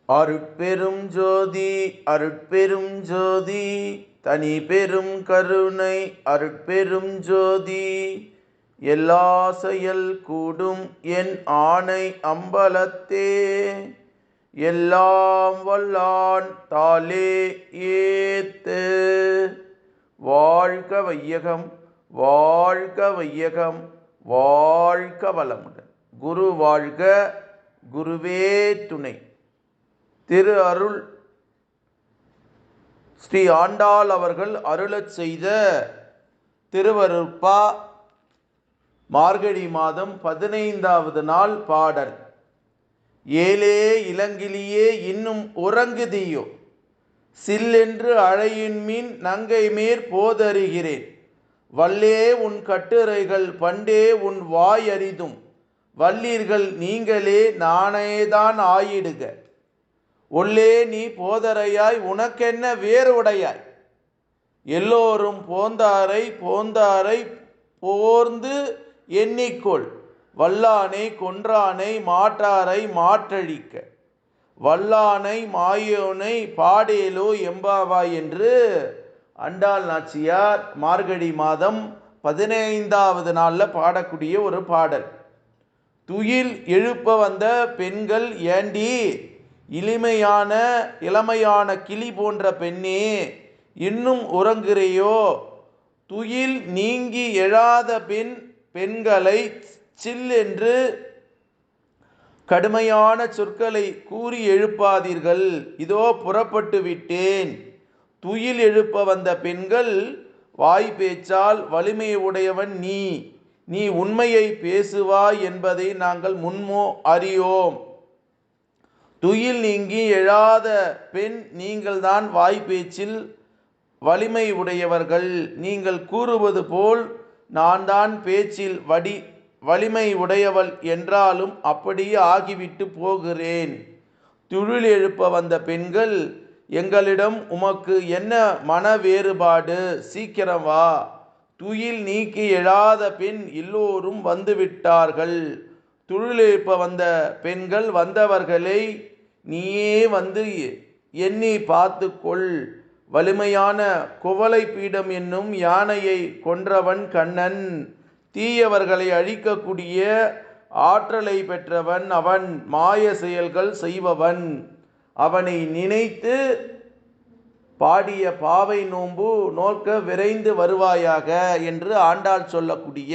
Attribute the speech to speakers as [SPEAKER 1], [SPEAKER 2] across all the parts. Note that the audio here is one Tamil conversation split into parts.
[SPEAKER 1] அருட்பெரும் ஜோதி அருட்பெரும் ஜோதி தனி பெரும் கருணை அருட்பெரும் ஜோதி எல்லா செயல் கூடும் என் ஆணை அம்பலத்தே எல்லாம் வல்லான் தாளே ஏத்து. வாழ்க வையகம் வாழ்க வையகம் வாழ்க வளமுடன். குரு வாழ்க குருவே துணை. திரு அருள் ஸ்ரீ ஆண்டாள் அவர்கள் அருளச் செய்த திருவருட்பா மார்கழி மாதம் 15வது நாள் பாடல். ஏலே இளங்கிளியே இன்னும் உறங்குதியோ, சில்லென்று அழையின்மின் நங்கை மேற் போதறிகிறேன். வல்லே உன் கட்டுரைகள் பண்டே உன் வாய் அறிதும், வல்லீர்கள் நீங்களே நானேதான் ஆயிடுக. ஒல்லே நீ போதரையாய் உனக்கென்ன வேறு உடையாய், எல்லோரும் போந்தாரை போந்தாரை போர்ந்து எண்ணிக்கொள். வல்லானை கொன்றானை மாற்றாரை மாற்றழிக்க, வல்லானை மாயோனை பாடேலோ எம்பாவாய் என்று ஆண்டாள் நாச்சியார் மார்கழி மாதம் 15வது நாளில் பாடக்கூடிய ஒரு பாடல். துயில் எழுப்ப வந்த பெண்கள், ஏண்டி இளமையான கிளி போன்ற பெண்ணே இன்னும் உறங்குறையோ, துயில் நீங்கி எழாத பெண்களை சில் என்று கடுமையான சொற்களை கூறி எழுப்பாதீர்கள். இதோ புறப்பட்டு விட்டேன். துயில் எழுப்ப வந்த பெண்கள், வாய் பேச்சால் வலிமை உடையவன் நீ உண்மையை பேசுவாய் என்பதை நாங்கள் முன்மோ அறியோம். துயில் நீங்கி எழாத பெண் நீங்கள்தான் வாய் பேச்சில் வலிமை உடையவர்கள். நீங்கள் கூறுவது போல் நான் தான் பேச்சில் வலிமை உடையவள் என்றாலும் அப்படியே ஆகிவிட்டு போகிறேன். துயில் எழுப்ப வந்த பெண்கள், எங்களிடம் உமக்கு என்ன மன வேறுபாடு? சீக்கிரம் வா. துயில் நீக்கி எழாத பெண் எல்லோரும் வந்துவிட்டார்கள். துயில் எழுப்ப வந்த பெண்கள் வந்தவர்களை நீயே வந்து எண்ணி பார்த்துக்கொள். வலிமையான குவளை பீடம் என்னும் யானையை கொன்றவன் கண்ணன். தீயவர்களை அழிக்கக்கூடிய ஆற்றலை பெற்றவன் அவன். மாய செயல்கள் செய்பவன். அவனை நினைத்து பாடிய பாவை நோன்பு நோக்க விரைந்து வருவாயாக என்று ஆண்டாள் சொல்லக்கூடிய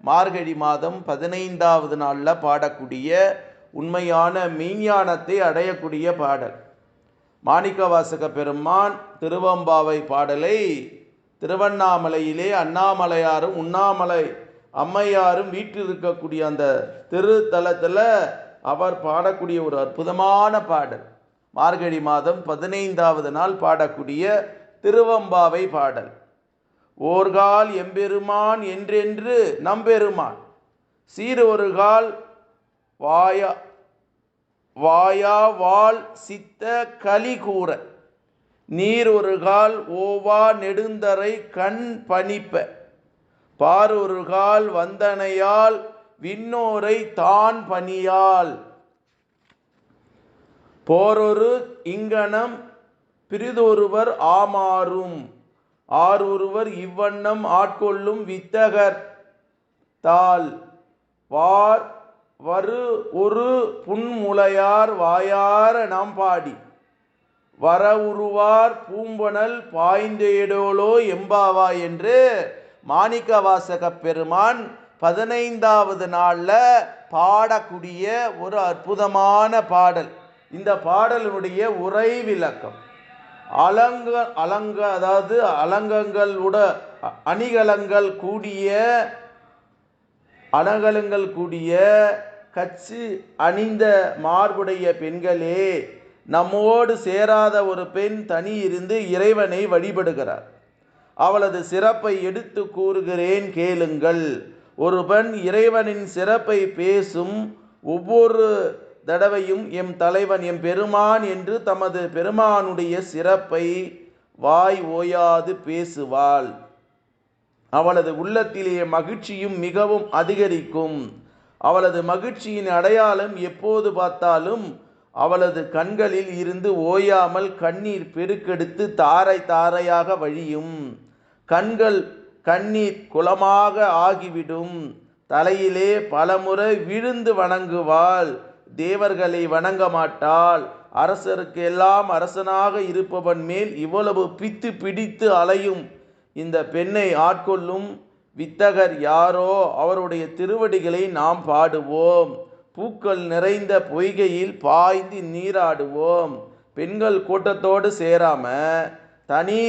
[SPEAKER 1] மார்கழி மாதம் 15வது நாளில் பாடக்கூடிய உண்மையான மெய்ஞானத்தை அடையக்கூடிய பாடல். மாணிக்கவாசக பெருமான் திருவம்பாவை பாடலை திருவண்ணாமலையிலே அண்ணாமலையாரும் உண்ணாமலை அம்மையாரும் வீற்றிருக்கக்கூடிய அந்த திருத்தலத்தில் அவர் பாடக்கூடிய ஒரு அற்புதமான பாடல். மார்கழி மாதம் 15வது நாள் பாடக்கூடிய திருவம்பாவை பாடல். ஓர்கால் எம்பெருமான் என்றென்று நம்பெருமான், சீரொருகால் வாயாவாள் சித்த களி கூற, நீரொருகால் ஓவா நெடுந்தரை கண் பணிப்ப, பாரொருகால் வந்தனையால் விண்ணோரை தான் பணியால், போரொரு இங்கனம் பிரிதொருவர் ஆமாறும், ஆரொருவர் இவ்வண்ணம் ஆட்கொள்ளும் வித்தகர் தாள், வரு ஒரு புன்முலையார் வாயார நாம் பாடி, வர உருவார் பூம்பனல் பாய்ந்தேடோலோ எம்பாவா என்று மாணிக்கவாசக பெருமான் 15வது நாளில் பாடக்கூடிய ஒரு அற்புதமான பாடல். இந்த பாடலுடைய உரை விளக்கம், அதாவது அலங்கங்களுட அணிகலங்கள் கூடிய கச்சி அணிந்த மார்புடைய பெண்களே, நம்மோடு சேராத ஒரு பெண் தனி இருந்து இறைவனை வழிபடுகிறார். அவளது சிறப்பை எடுத்து கூறுகிறேன் கேளுங்கள். ஒரு பெண் இறைவனின் சிறப்பை பேசும் ஒவ்வொரு தடவையும் எம் தலைவன் எம் பெருமான் என்று தமது பெருமானுடைய சிறப்பை வாய் ஓயாது பேசுவாள். அவளது உள்ளத்திலே மகிழ்ச்சியும் மிகவும் அதிகரிக்கும். அவளது மகிழ்ச்சியின் அடையாளம் எப்போது பார்த்தாலும் அவளது கண்களில் இருந்து ஓயாமல் கண்ணீர் பெருக்கெடுத்து தாரை தாரையாக வழியும். கண்கள் கண்ணீர் குளமாக ஆகிவிடும். தலையிலே பலமுறை விழுந்து வணங்குவாள். தேவர்களை வணங்க மாட்டாள். அரசருக்கு எல்லாம் அரசனாக இருப்பவன் மேல் இவ்வளவு பித்து பிடித்து அலையும் இந்த பெண்ணை ஆட்கொள்ளும் வித்தகர் யாரோ? அவருடைய திருவடிகளை நாம் பாடுவோம். பூக்கள் நிறைந்த பொய்கையில் பாய்ந்து நீராடுவோம். பெண்கள் கூட்டத்தோடு சேராம தனி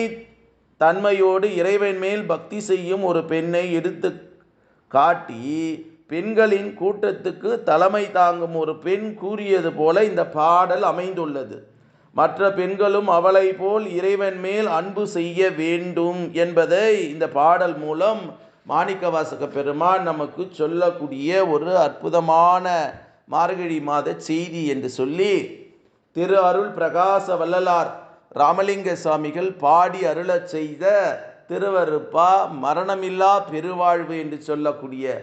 [SPEAKER 1] தன்மையோடு இறைவன் மேல் பக்தி செய்யும் ஒரு பெண்ணை எடுத்து காட்டி பெண்களின் கூட்டத்துக்கு தலைமை தாங்கும் ஒரு பெண் கூறியது போல இந்த பாடல் அமைந்துள்ளது. மற்ற பெண்களும் அவளை போல் இறைவன் மேல் அன்பு செய்ய வேண்டும் என்பதை இந்த பாடல் மூலம் மாணிக்கவாசக பெருமான் நமக்கு சொல்லக்கூடிய ஒரு அற்புதமான மார்கழி மாத செய்தி என்று சொல்லி திரு அருள் பிரகாச வள்ளலார் ராமலிங்க சுவாமிகள் பாடி அருளச் செய்த திருவருப்பா மரணமில்லா பெருவாழ்வு என்று சொல்லக்கூடிய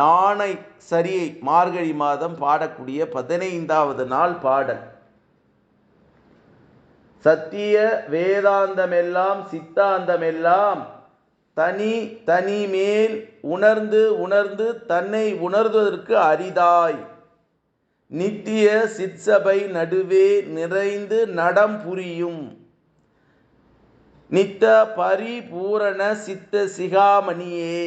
[SPEAKER 1] நாணை சரியை மார்கழி மாதம் பாடக்கூடிய 15வது நாள் பாடல். சத்திய வேதாந்தமெல்லாம் சித்தாந்தமெல்லாம் தனி தனி மேல் உணர்ந்து உணர்ந்து தன்னை உணர்வதற்கு அரிதாய் நித்திய சிற்சபை நடுவே நிறைந்து நடம் புரியும் நித்த பரிபூரண சித்த சிகாமணியே.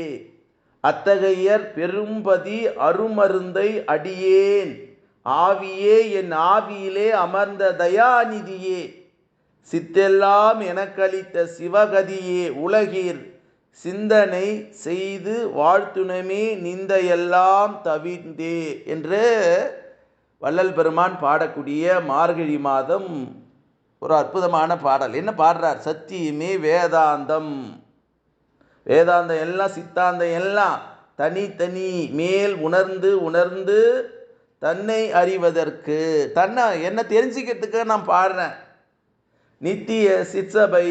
[SPEAKER 1] அத்தகையர் பெரும்பதி அருமருந்தை அடியேன் ஆவியே என் ஆவியிலே அமர்ந்த தயாநிதியே. சித்தெல்லாம் எனக்களித்த சிவகதியே உலகீர் சிந்தனை செய்து வாழ்த்துணமே நிந்தையெல்லாம் தவிர்ந்தே என்று வள்ளல் பெருமான் பாடக்கூடிய மார்கழி மாதம் ஒரு அற்புதமான பாடல். என்ன பாடுறார்? சத்தியமே வேதாந்தம். வேதாந்தம் எல்லாம் சித்தாந்தம் எல்லாம் தனித்தனி மேல் உணர்ந்து உணர்ந்து தன்னை அறிவதற்கு தன்னை என்ன தெரிஞ்சுக்கிறதுக்கு நான் பாடுறேன். நித்திய சிற்சபை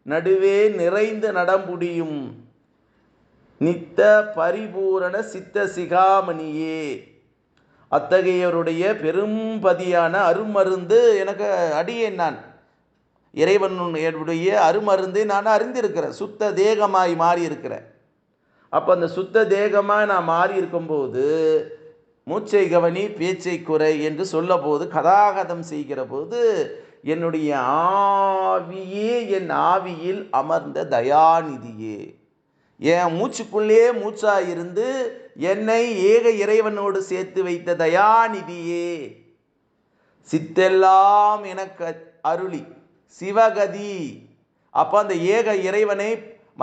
[SPEAKER 1] நடுவே நிறைந்து நடம்புடியும் நித்த பரிபூரண சித்த சிகாமணியே. அத்தகையவருடைய பெரும்பதியான அருமருந்து எனக்கு அடியேன். நான் இறைவனுடைய அருமருந்தை நான் அறிந்திருக்கிறேன். சுத்த தேகமாய் மாறி இருக்கிறேன். அப்போ அந்த சுத்த தேகமாய் நான் மாறி இருக்கும்போது மூச்சை கவனி பேச்சை குறை என்று சொல்ல போது கதாகதம் செய்கிற போது என்னுடைய ஆவியே என் ஆவியில் அமர்ந்த தயாநிதியே. என் மூச்சுக்குள்ளே மூச்சாயிருந்து என்னை ஏக இறைவனோடு சேர்த்து வைத்த தயாநிதியே. சித்தெல்லாம் எனக்கு அருளி சிவகதி. அப்போ அந்த ஏக இறைவனை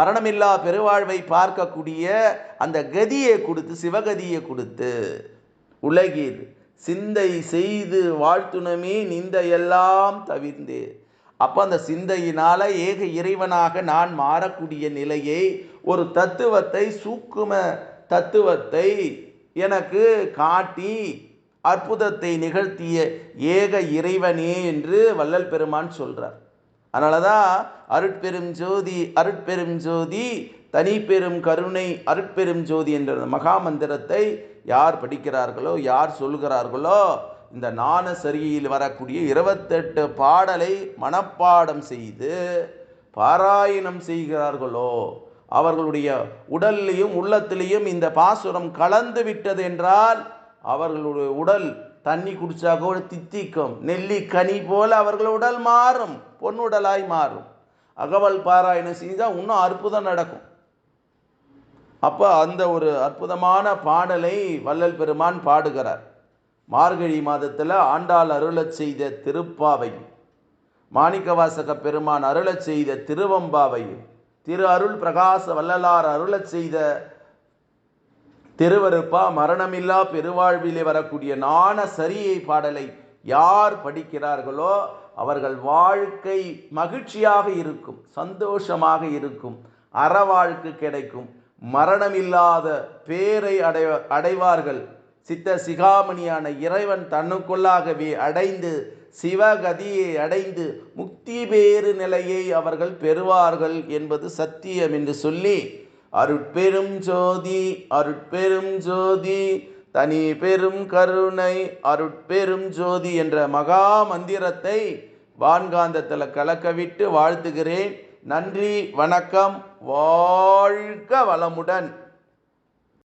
[SPEAKER 1] மரணமில்லா பெருவாழ்வை பார்க்கக்கூடிய அந்த கதியை கொடுத்து சிவகதியை கொடுத்து உலகில் சிந்தை செய்து வாழ்த்துணமே நிந்தையெல்லாம் தவிர்ந்து. அப்போ அந்த சிந்தையினால ஏக இறைவனாக நான் மாறக்கூடிய நிலையை ஒரு தத்துவத்தை சூக்கும தத்துவத்தை எனக்கு காட்டி அற்புதத்தை நிகழ்த்திய ஏக இறைவனே என்று வள்ளல் பெருமான் சொல்றார். அதனால தான் அருட்பெரும் ஜோதி அருட்பெரும் ஜோதி தனி பெரும் கருணை அருட்பெரும் ஜோதி என்ற மகாமந்திரத்தை யார் படிக்கிறார்களோ யார் சொல்கிறார்களோ இந்த ஞான சரியில் வரக்கூடிய 28 பாடலை மனப்பாடம் செய்து பாராயணம் செய்கிறார்களோ அவர்களுடைய உடல்லையும் உள்ளத்திலையும் இந்த பாசுரம் கலந்து விட்டது என்றால் அவர்களுடைய உடல் தண்ணி குடிச்சா கூட தித்திக்கும். நெல்லி கனி போல அவர்கள் உடல் மாறும், பொன்னுடலாய் மாறும். அகவல் பாராயணம் செய்தால் இன்னும் அற்புதம் நடக்கும். அப்போ அந்த ஒரு அற்புதமான பாடலை வள்ளல் பெருமான் பாடுகிறார். மார்கழி மாதத்தில் ஆண்டாள் அருளச் செய்த திருப்பாவையும் மாணிக்கவாசக பெருமான் அருளச் செய்த திருவம்பாவையும் திரு அருள் பிரகாச வள்ளலார் அருளச் செய்த திருவருப்பா மரணமில்லா பெருவாழ்விலே வரக்கூடிய ஞான சரியை பாடலை யார் படிக்கிறார்களோ அவர்கள் வாழ்க்கை மகிழ்ச்சியாக இருக்கும், சந்தோஷமாக இருக்கும், அறவாழ்க்கை கிடைக்கும், மரணமில்லாத பேரை அடைவார்கள். சித்த சிகாமணியான இறைவன் தன்னுக்குள்ளாகவே அடைந்து சிவகதியை அடைந்து முக்தி பேறு நிலையை அவர்கள் பெறுவார்கள் என்பது சத்தியம் என்று சொல்லி அருட்பெரும் ஜோதி அருட்பெரும் ஜோதி தனி பெரும் கருணை அருட்பெரும் ஜோதி என்ற மகா மந்திரத்தை வான்காந்தத்தில் கலக்கவிட்டு வாழ்த்துகிறேன். நன்றி, வணக்கம், வாழ்க வளமுடன்.